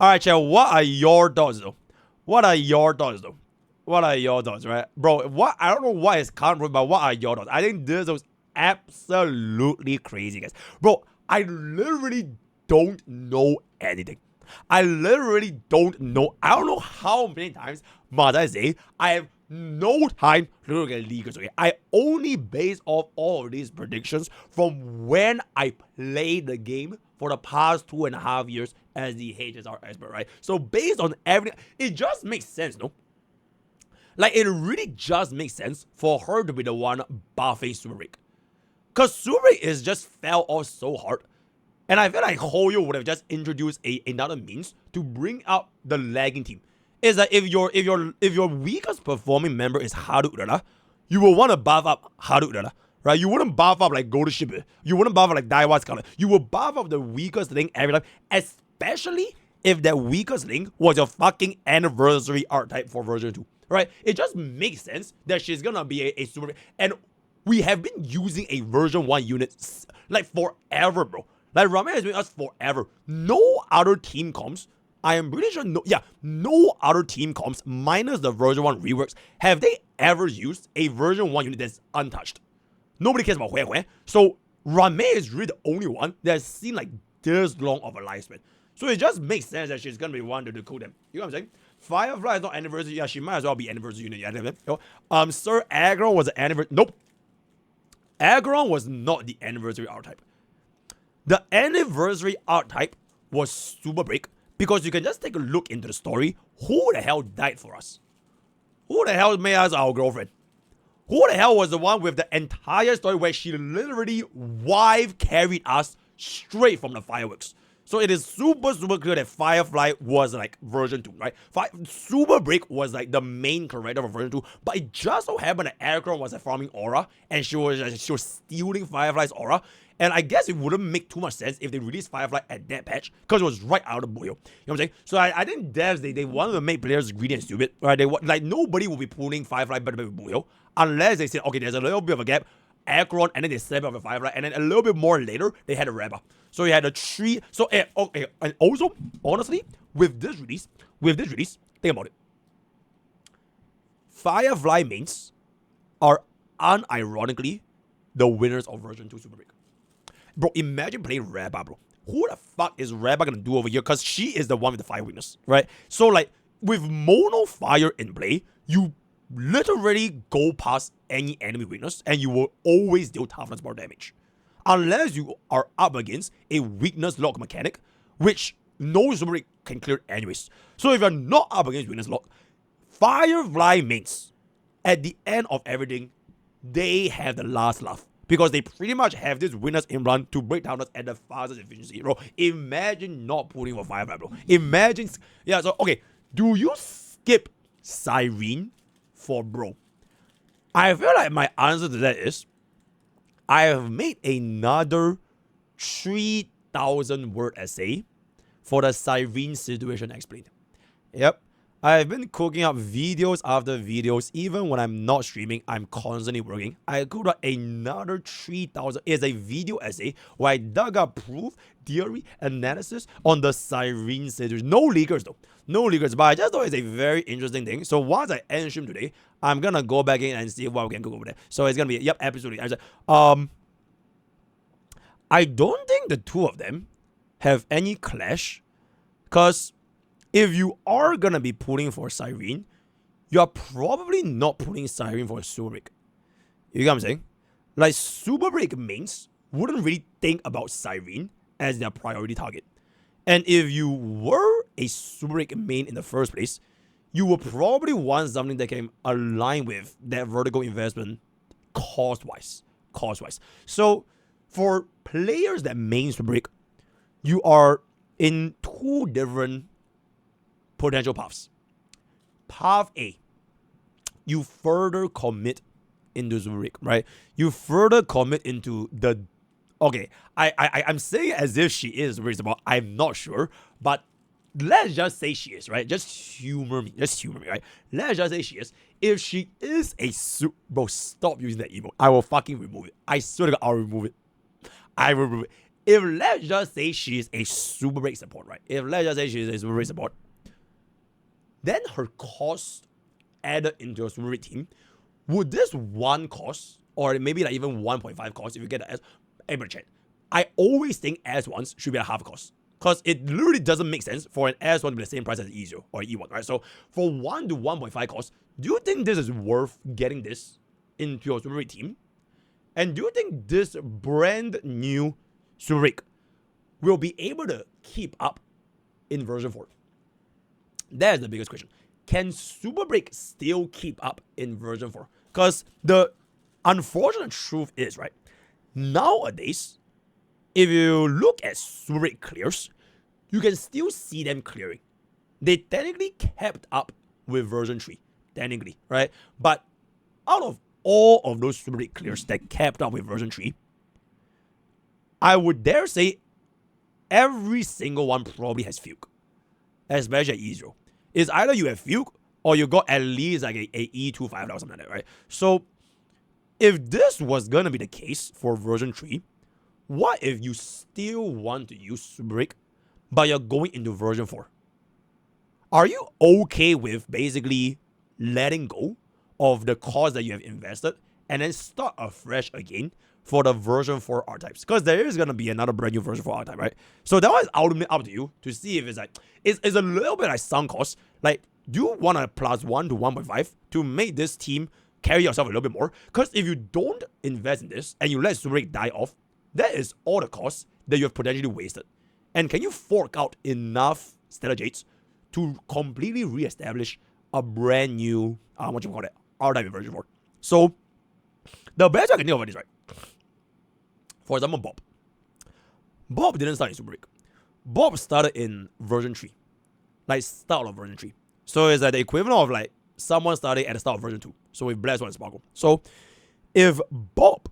Alright, chat, what are your thoughts though? What are your thoughts though? What are your thoughts, right? Bro, what I don't know what is current, but what are your thoughts? I think this was absolutely crazy, guys. Bro, I literally don't know anything. I literally don't know. I don't know how many times must I say I have no time to look at leakers. Okay, I only base off all of these predictions from when I played the game for the past 2.5 years as the HSR expert, right? So based on everything, it just makes sense, no? Like, it really just makes sense for her to be the one buffing Superbreak. Because Superbreak is just fell off so hard. And I feel like Hoyo would have just introduced another means to bring up the lagging team. Is that if your weakest performing member is Haru Urara, you will want to buff up Haru Urara. Right? You wouldn't buff up like Golden Ship. You wouldn't buff up like Daiwa Scholar. You will buff up the weakest link every time. Especially if that weakest link was your fucking anniversary archetype for version 2. Right? It just makes sense that she's gonna be a super. And we have been using a version 1 unit like forever, bro. Like, Ramen has been with us forever. No other team comps, I am pretty sure, no other team comps, minus the version 1 reworks, have they ever used a version 1 unit that's untouched. Nobody cares about Hue. So, Ramen is really the only one that's seen like this long of a lifespan. So it just makes sense that she's gonna be one to decode them. You know what I'm saying? Firefly is not anniversary. Yeah, she might as well be anniversary unit. Yeah, Sir Agron was the anniversary. Nope. Agron was not the anniversary archetype. The anniversary archetype was Superbreak, because you can just take a look into the story. Who the hell died for us? Who the hell made us our girlfriend? Who the hell was the one with the entire story where she literally wife carried us straight from the fireworks? So it is super clear that Firefly was like version 2, right? Superbreak was like the main character for version 2, but it just so happened that Aircraft was like farming aura, and she was stealing Firefly's aura. And I guess it wouldn't make too much sense if they released Firefly at that patch, because it was right out of the blue. You know what I'm saying? So I think devs, they wanted to make players greedy and stupid, right? Like, nobody will be pulling Firefly better than Blue, unless they said, okay, there's a little bit of a gap, Acheron, and then they set up a Firefly, and then a little bit more later, they had a Rebel. So you had a tree. So, okay, and also, honestly, with this release, think about it. Firefly mains are unironically the winners of version 2 Superbreak. Bro, imagine playing Reba, bro. Who the fuck is Reba gonna do over here? Because she is the one with the fire weakness, right? So, like, with mono fire in play, you literally go past any enemy weakness, and you will always deal toughness bar damage. Unless you are up against a weakness lock mechanic, which no Superbreak can clear anyways. So if you're not up against weakness lock, Firefly mains, at the end of everything, they have the last laugh. Because they pretty much have this winners in run to break down us at the fastest efficiency, bro. Imagine not pulling for Firefly, bro. Imagine, yeah, so, okay, do you skip Cyrene for bro? I feel like my answer to that is, I have made another 3,000 word essay for the Cyrene situation explained. Yep. I've been cooking up videos after videos. Even when I'm not streaming, I'm constantly working. I cooked up another 3,000. It's a video essay where I dug up proof, theory, analysis on the Cyrene situation. No leakers though. No leakers. But I just thought it's a very interesting thing. So once I end stream today, I'm gonna go back in and see what we can cook over there. So it's gonna be, yep, absolutely. I don't think the two of them have any clash. Because if you are gonna be pulling for Cyrene, you are probably not pulling Cyrene for Superbreak. You get what I'm saying? Like, Superbreak mains wouldn't really think about Cyrene as their priority target. And if you were a Superbreak main in the first place, you will probably want something that can align with that vertical investment cost-wise. So, for players that main Superbreak, you are in two different potential paths. Path A, you further commit into Superbreak, right? You further commit into the... Okay, I'm saying it as if she is reasonable. I'm not sure, but let's just say she is, right? Just humor me, right? Let's just say she is. If she is a Bro, stop using that emote. I will fucking remove it. I swear to God, I'll remove it. I will remove it. if let's just say she's a Superbreak support, right? If let's just say she's a Superbreak support, then her cost added into a Superbreak team, would this one cost, or maybe like even 1.5 cost if you get the S, able to check. I always think S1s should be a half cost. Because it literally doesn't make sense for an S1 to be the same price as an E0 or E1, right? So for 1 to 1.5 cost, do you think this is worth getting this into your Superbreak team? And do you think this brand new Superbreak will be able to keep up in version 4? That is the biggest question. Can Superbreak still keep up in version 4? Because the unfortunate truth is, right, nowadays, if you look at Superbreak clears, you can still see them clearing. They technically kept up with version 3, technically, right? But out of all of those Superbreak clears that kept up with version 3, I would dare say every single one probably has Fuke, especially at E0. It's either you have Fuke or you got at least like a E2 5 or something like that, right? So if this was gonna be the case for version 3, what if you still want to use Superbreak, but you're going into version 4? Are you okay with basically letting go of the cost that you have invested and then start afresh again for the version 4 archetypes? Because there is going to be another brand new version 4 archetype, right? So that was ultimately up to you to see if it's like, it's a little bit like sunk cost. Like, do you want a +1 to 1.5 to make this team carry yourself a little bit more? Because if you don't invest in this and you let Superbreak die off, that is all the costs that you have potentially wasted. And can you fork out enough Stellar Jades to completely re-establish a brand new, archetype version 4? So, the best I can think of it is, right, for example, Bob. Bob didn't start in Superbreak. Bob started in version 3. Like, start of version 3. So, it's like the equivalent of, like, someone starting at the start of version 2. So, with Blast 1 and Sparkle. So, if Bob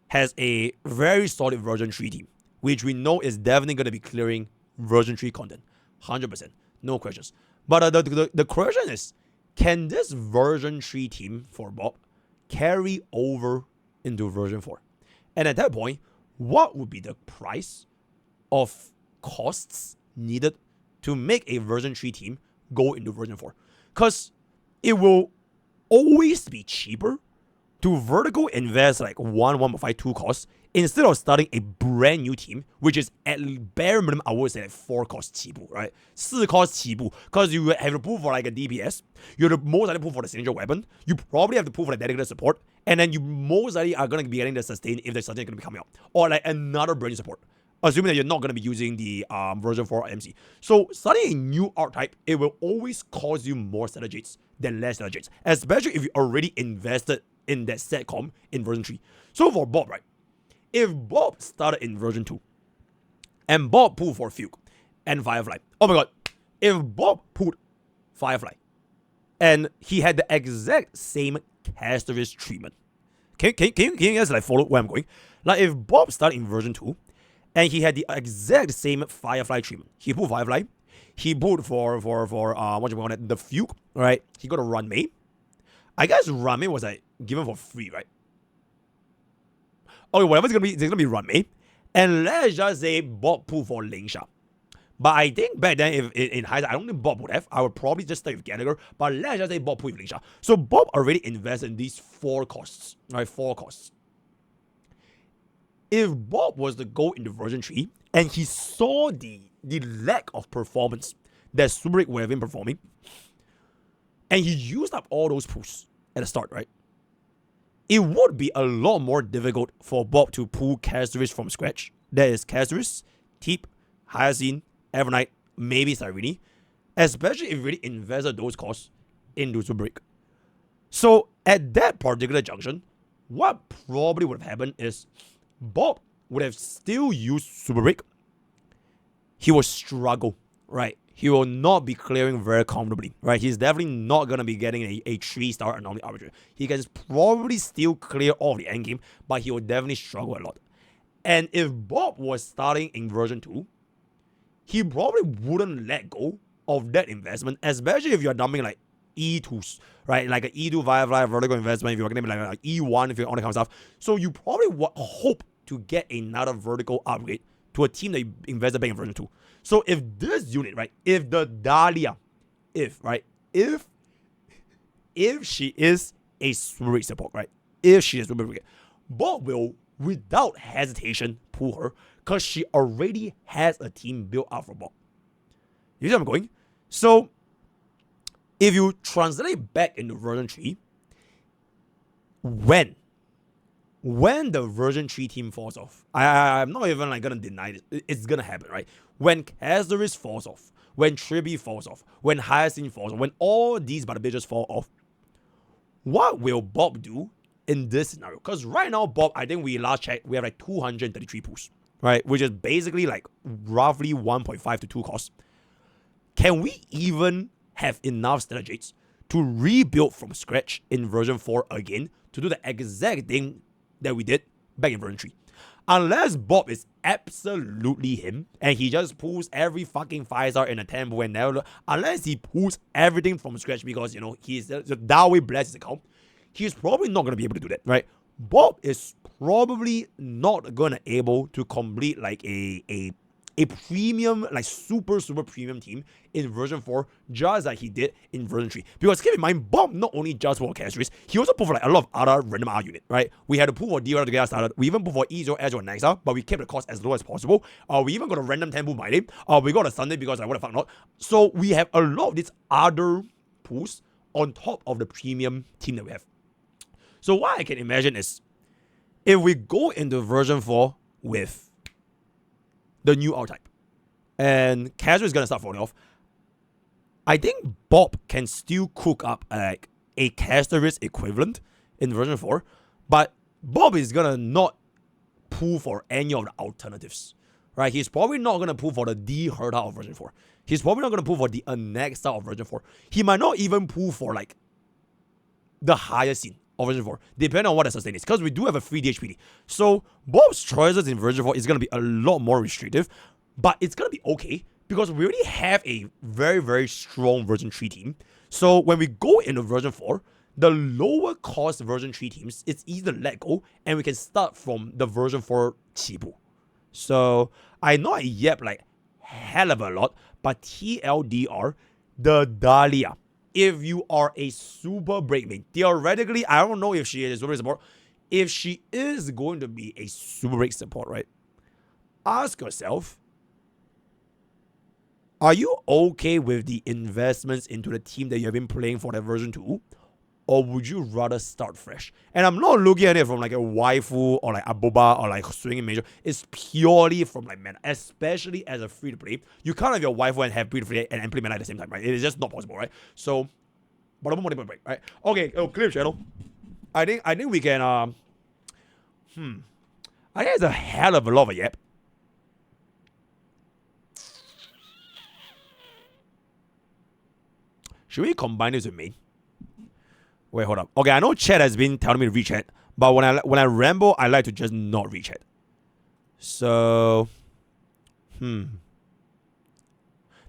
has a very solid version 3 team, which we know is definitely going to be clearing version 3 content, 100%, no questions. But the question is, can this version 3 team for Bob carry over into version 4? And at that point, what would be the price of costs needed to make a version 3 team go into version 4? Because it will always be cheaper to vertical invest like 1.5, 2 costs instead of starting a brand new team, which is at bare minimum, I would say like 4 costs 起步, right? 4 costs 起步, because you have to pull for like a DPS, you have to most likely pull for the signature weapon, you probably have to pull for the dedicated support, and then you most likely are going to be getting the sustain if the sustain is going to be coming out, or like another brand new support, assuming that you're not going to be using the version 4 MC. So starting a new archetype, it will always cost you more Stellar Jades than less Stellar Jades, especially if you already invested in that set comp in version 3. So for Bob, right, if Bob started in version 2 and Bob pulled for Fuke and Firefly, oh my god, if Bob pulled Firefly and he had the exact same Castorist treatment, can you guys like follow where I'm going? Like if Bob started in version 2 and he had the exact same Firefly treatment, he pulled Firefly, he pulled for the Fuke, right? He got a Run May. I guess Run May was like given for free, right? Okay, whatever it's gonna be Run May. And let's just say Bob pulled for Lingsha. But I think back then, if in hindsight, I don't think Bob would have. I would probably just stay with Gallagher. But let's just say Bob pulled with Lingsha. So Bob already invested in these 4 costs, right? 4 costs. If Bob was to go into version 3 and he saw the lack of performance that Superbreak would have been performing, and he used up all those pulls at the start, right? It would be a lot more difficult for Bob to pull Castorist from scratch. That is Castorist, Teep, Hyacinth, Evernight, maybe Cyrene, especially if you really invested those costs into Superbreak. So at that particular junction, what probably would have happened is Bob would have still used Superbreak. He will struggle, right? He will not be clearing very comfortably, right? He's definitely not going to be getting a 3-star anomaly arbitrator. He can probably still clear all the endgame, but he will definitely struggle a lot. And if Bob was starting in version 2, he probably wouldn't let go of that investment, especially if you're dumping like E2s, right? Like an E2 Firefly vertical investment, if you're going to be like E1, if you're on that kind of stuff. So you probably hope to get another vertical upgrade to a team that you invested back in version 2. So if this unit, right, if the Dahlia, if she is a Superbreak support, right, if she is Superbreak, Bob will, without hesitation, pull her because she already has a team built up for Bob. You see where I'm going? So if you translate back into version 3, when the version 3 team falls off, I'm not even like gonna deny it. It's gonna happen, right? When Kazaris falls off, when Tribi falls off, when Hyacinth falls off, when all these bada bitches fall off, what will Bob do in this scenario? Because right now, Bob, I think we last checked, we have like 233 pools, right? Which is basically like roughly 1.5 to 2 costs. Can we even have enough strategies to rebuild from scratch in version 4 again to do the exact thing that we did back in version 3? Unless Bob is absolutely him and he just pulls every fucking 5-star in a tempo and never, unless he pulls everything from scratch because, you know, he's that way blessed his account, he's probably not going to be able to do that, right? Bob is probably not going to able to complete like a premium, like super premium team in version 4, just like he did in version 3. Because keep in mind, Bob not only just for Kazaris, he also put for like a lot of other random R unit, right? We had to pull for DR to get us started. We even put for E0, Azure, and Nexa, but we kept the cost as low as possible. We even got a random tempo by name. We got a Sunday because I what the fuck not. So we have a lot of these other pools on top of the premium team that we have. So what I can imagine is, if we go into version 4 with the new R-type, and Kazaris is going to start falling off, I think Bob can still cook up like a Kazaris equivalent in version 4, but Bob is going to not pull for any of the alternatives, right? He's probably not going to pull for the D Herta of version 4. He's probably not going to pull for the Anexa of version 4. He might not even pull for like the higher scene of version 4, depending on what the sustain is, because we do have a free DHPD. So Bob's choices in version 4 is going to be a lot more restrictive, but it's going to be okay because we already have a very, very strong version 3 team. So when we go into version 4, the lower cost version 3 teams, it's easy to let go, and we can start from the version 4 Chibu. So I know I yap like hell of a lot, but TLDR, the Dahlia, if you are a Superbreak main, theoretically, I don't know if she is a Superbreak support. If she is going to be a Superbreak support, right? Ask yourself, are you okay with the investments into the team that you have been playing for that version 2? Or would you rather start fresh? And I'm not looking at it from like a waifu or like a boba or like swinging major. It's purely from like mana, especially as a free-to-play. You can't have your waifu and have free-to-play and play mana at the same time, right? It is just not possible, right? So, but I'm more break, right? Okay, clear channel. I think we can I think it's a hell of a lot of a yap. Should we combine this with main? Wait, hold up. Okay, I know chat has been telling me to rechat, but when I ramble, I like to just not rechat. So, man,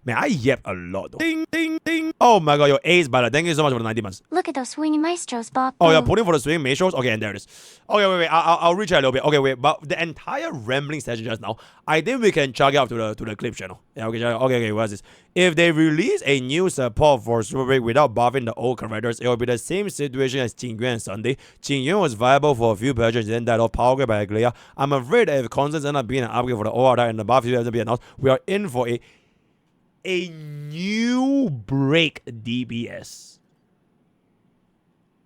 I yap a lot though. Ding, ding, ding. Oh my god, your ace battle. Thank you so much for the 90 months. Look at those swinging maestros, Bob. Oh, you're putting for the swinging maestros? Okay, and there it is. Okay, wait. I'll rechat a little bit. Okay, wait. But the entire rambling session just now, I think we can chug it up to the clip channel. Yeah, okay, what's this? If they release a new support for Superbreak without buffing the old characters, it will be the same situation as Jingyuan and Sunday. Jingyuan was viable for a few patches, then died off power grab by Glea. I'm afraid that if constants end up being an upgrade for the OR and the buff hasn't been announced, we are in for a new break DBS.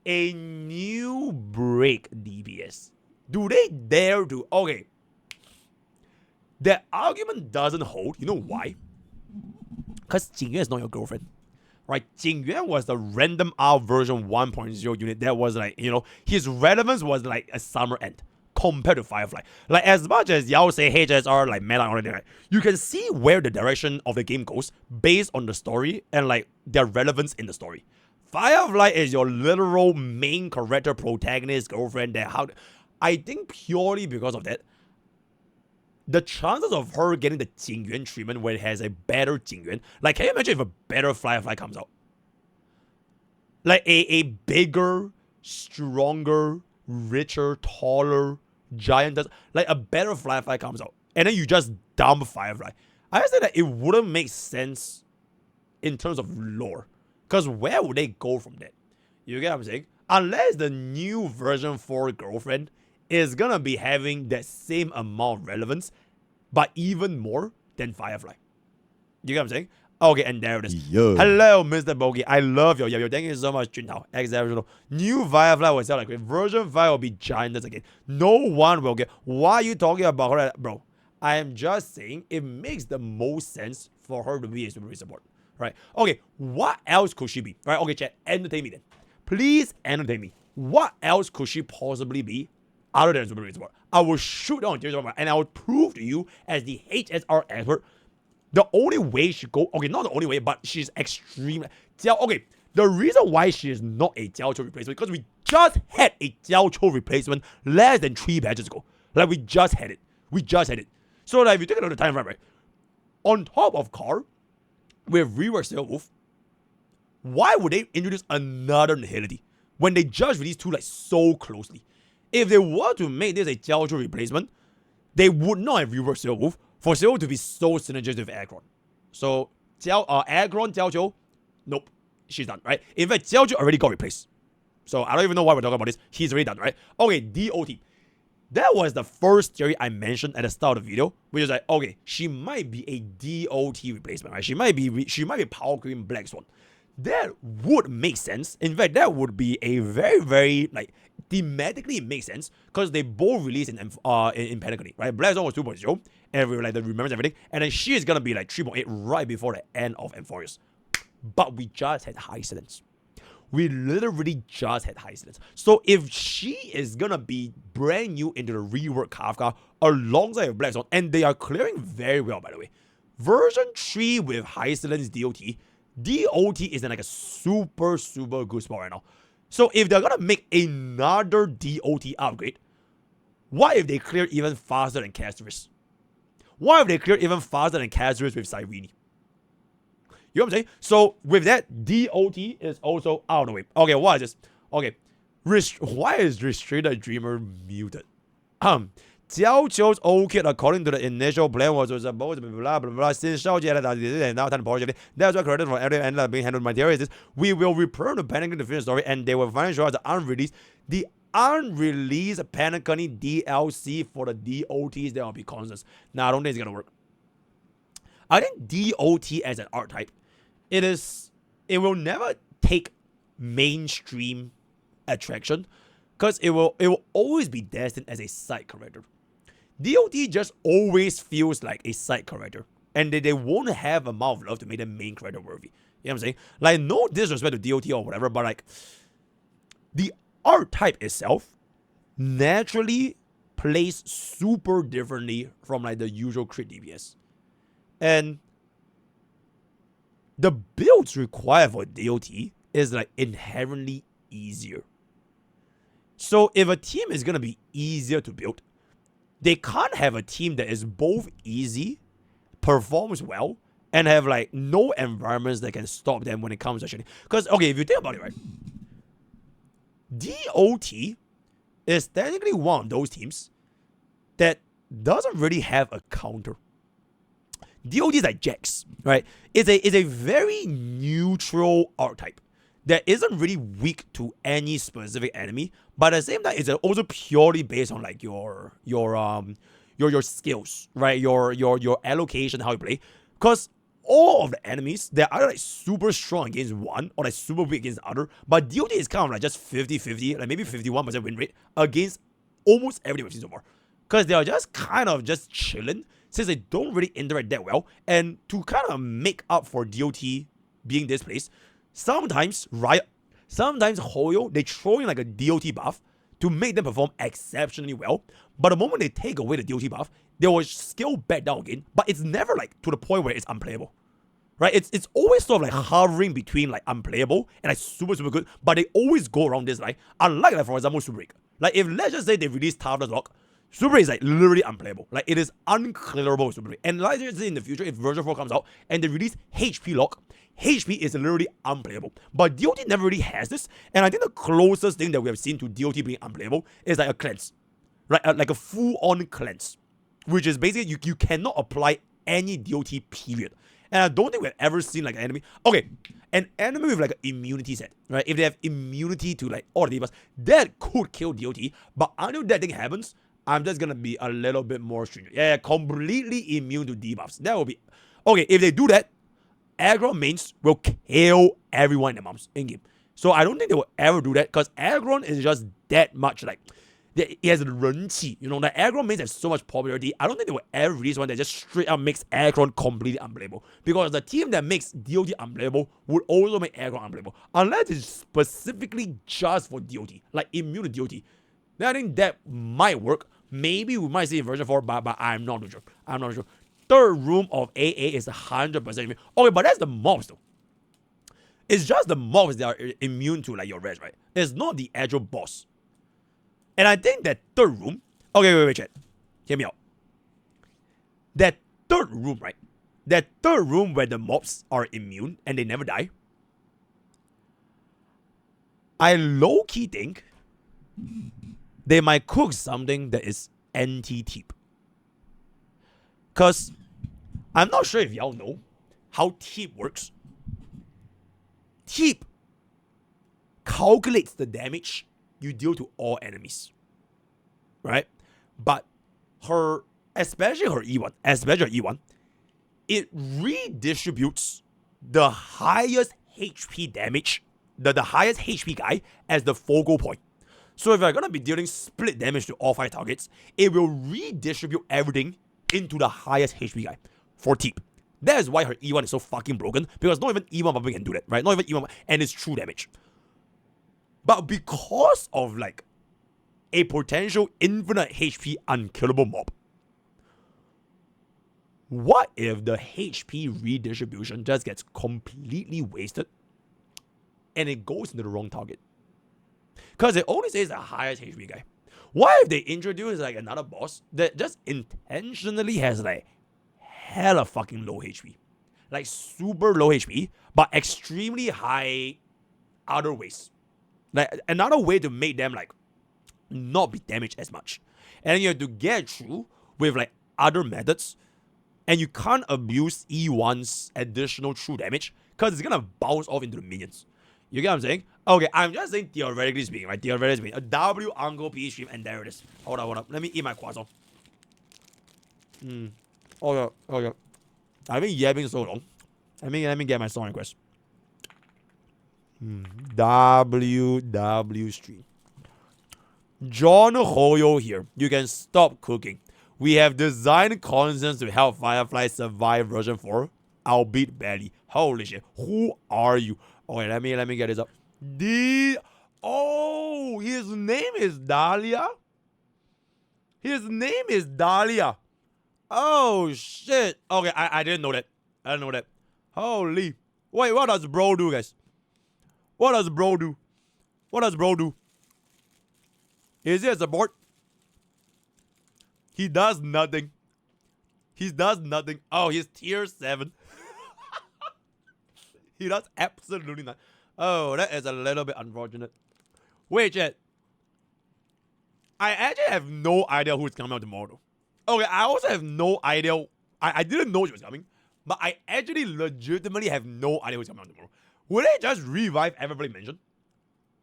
A new break DBS. Do they dare to? Okay. The argument doesn't hold. You know why? Because Jingyuan is not your girlfriend. Right? Jingyuan was the random R version 1.0 unit that was like, you know, his relevance was like a summer end compared to Firefly. Like, as much as y'all say HSR like meta already, right? You can see where the direction of the game goes based on the story and like their relevance in the story. Firefly is your literal main character, protagonist, girlfriend. That I think purely because of that, the chances of her getting the Jingyuan treatment where it has a better Jingyuan, like, can you imagine if a better Firefly comes out? Like a bigger, stronger, richer, taller, giant, like a better Firefly comes out. and then you just dump Firefly. I just say that it wouldn't make sense in terms of lore. Because where would they go from that? You get what I'm saying? Unless the new version 4 girlfriend is gonna be having that same amount of relevance, but even more than Firefly. You get what I'm saying? Okay, and there it is. Yo. Hello, MrPokke. I love your thank you so much, Juntao. Exceptional. New Firefly will sell like great. Version 5 will be giant again. No one will get. Why are you talking about her? Bro, I am just saying it makes the most sense for her to be a Superbreak support. Right? Okay, what else could she be? Right? Okay, chat, entertain me then. Please entertain me. What else could she possibly be other than Superbreak support? I will shoot on Tears and I will prove to you as the HSR expert. The only way she go, okay, not the only way, but she's extreme. Okay, the reason why she is not a Jiao replacement because we just had a Jiao replacement less than 3 batches ago. Like, we just had it. So, like, if you take another time frame, right? On top of Car, with Reverse Wolf, why would they introduce another Nihility when they just released 2 like so closely? If they were to make this a Jiao replacement, they would not have Reverse Wolf for Zero to be so synergistic with Aggron. So, Aggron, Jiao, nope, she's done, right? In fact, Jiao already got replaced. So, I don't even know why we're talking about this. He's already done, right? Okay, DOT. That was the first theory I mentioned at the start of the video, which is like, okay, she might be a DOT replacement, right? She might be Power Queen Black Swan. That would make sense. In fact, that would be a very, very, like, thematically it makes sense because they both released in Penacony, right? Black Swan was 2.0, and like the remembers everything, and then she is gonna be like 3.8 right before the end of Amphorius. But we just had high silence. We literally just had high silence. So if she is gonna be brand new into the rework Kafka alongside with Black Swan, and they are clearing very well, by the way. Version 3 with high silence DOT is in like a super good spot right now. So if they're gonna make another DOT upgrade, what if they clear even faster than Casterus? What if they clear even faster than Casterus with Cyrene? You know what I'm saying? So with that, DOT is also out of the way. Okay, what is this? Okay, why is Restricted Dreamer muted? Jiao Qiu's old kid, according to the initial plan, was supposed to be blah blah blah. Since Xiao Jie and now time portion, that's why credit for every end up being handled material is we will return to Penacony to finish the story, and they will finally show us the unreleased Penacony DLC for the DOTs. There will be constants. Now I don't think it's gonna work. I think DOT as an archetype, it will never take mainstream attraction because it will always be destined as a side character. DOT just always feels like a side character, and they won't have a amount of love to make them main character worthy. You know what I'm saying? Like, no disrespect to DOT or whatever, but like, the archetype itself naturally plays super differently from like the usual crit DPS. And the builds required for DOT is like inherently easier. So if a team is going to be easier to build, they can't have a team that is both easy, performs well, and have like no environments that can stop them when it comes to shooting. Because, okay, if you think about it, right, DOT is technically one of those teams that doesn't really have a counter. DOT is like Jax, right? It's a very neutral archetype that isn't really weak to any specific enemy, but at the same time, it's also purely based on like your skills, right? Your allocation, how you play. Because all of the enemies, they're either like super strong against one or like super weak against the other. But DOT is kind of like just 50-50, like maybe 51% win rate against almost everything we've seen so far. Because they are just kind of just chilling since they don't really interact that well. And to kind of make up for DOT being displaced, sometimes Riot, sometimes Hoyo, they throw in like a DOT buff to make them perform exceptionally well. But the moment they take away the DOT buff, they will scale back down again. But it's never like to the point where it's unplayable. Right? It's always sort of like hovering between like unplayable and like super good. But they always go around this, like, unlike like for example Superbreak. Like if let's just say they release Toughness Lock, Superbreak is like literally unplayable. Like it is unclearable with Superbreak. And like I say in the future, if version 4 comes out and they release HP Lock, HP is literally unplayable. But DOT never really has this. And I think the closest thing that we have seen to DOT being unplayable is like a cleanse. Right? Like a full-on cleanse. which is basically you cannot apply any DOT period. And I don't think we've ever seen like an enemy. Okay, an enemy with like an immunity set, right? If they have immunity to like all the debuffs, that could kill DOT. But until that thing happens, I'm just gonna be a little bit more stringent. Yeah, completely immune to debuffs. That will be okay. If they do that, Aggron mains will kill everyone in the mums in game. So I don't think they will ever do that because Aggron is just that much like. It has 人气, you know, the Aggron mains have so much popularity. I don't think they will ever release one that just straight up makes Aggron completely unplayable. Because the team that makes DOT unplayable would also make Aggron unplayable. Unless it's specifically just for DOT, like immune to DOT. Then I think that might work. Maybe we might see in version 4, but I'm not sure. I'm not sure. Third room of AA is 100% immune. Okay, but that's the mobs though. It's just the mobs that are immune to like your res, right? It's not the actual boss. And I think that third room, okay, wait, chat. Hear me out. That third room, right? That third room where the mobs are immune and they never die. I low-key think they might cook something that is anti-teep. Because I'm not sure if y'all know how teep works. Teep calculates the damage you deal to all enemies, right? But especially her E1, it redistributes the highest HP damage, the highest HP guy as the focal point. So if you're gonna be dealing split damage to all 5 targets, it will redistribute everything into the highest HP guy for Teep. That is why her E1 is so fucking broken, because not even E1 Bubble can do that, right? Not even E1, and it's true damage. But because of like a potential infinite HP unkillable mob, what if the HP redistribution just gets completely wasted and it goes into the wrong target? Because it only says the highest HP guy. What if they introduce like another boss that just intentionally has like hella fucking low HP? Like super low HP, but extremely high other ways. Like another way to make them like not be damaged as much. And then you have to get through with like other methods. And you can't abuse E1's additional true damage because it's gonna bounce off into the minions. You get what I'm saying? Okay, I'm just saying theoretically speaking, right? Theoretically speaking. A W Uncle P stream and there it is. Hold on. Let me eat my croissant. Okay. I've been yapping so long. Let me get my song request. WW stream. John Hoyo here. You can stop cooking. We have designed constants to help Firefly survive version 4. Albeit barely. Holy shit. Who are you? Okay, let me get this up. Oh, his name is Dahlia. His name is Dahlia. Oh shit. Okay, I didn't know that. I didn't know that. Holy. Wait, what does bro do, guys? What does bro do? What does bro do? Is he a support? He does nothing. He does nothing. Oh, he's tier 7. He does absolutely nothing. Oh, that is a little bit unfortunate. Wait, chat. I actually have no idea who's coming out tomorrow. Okay, I also have no idea. I didn't know she was coming. But I actually legitimately have no idea who's coming out tomorrow. Will they just revive EVERFLAMME Mansion?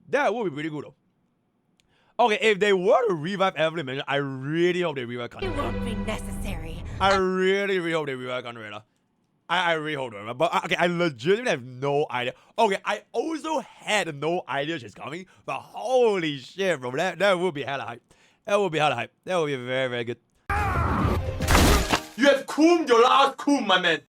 That would be pretty good though. Okay, if they were to revive EVERFLAMME Mansion, I really hope they revive Conrada. It won't be necessary. I really hope they revive Conrada. I really hope they revive. But okay, I legitimately have no idea. Okay, I also had no idea she's coming. But holy shit, bro. That would be hella hype. That would be hella hype. That would be very, very good. You have cooled your last cool, my man.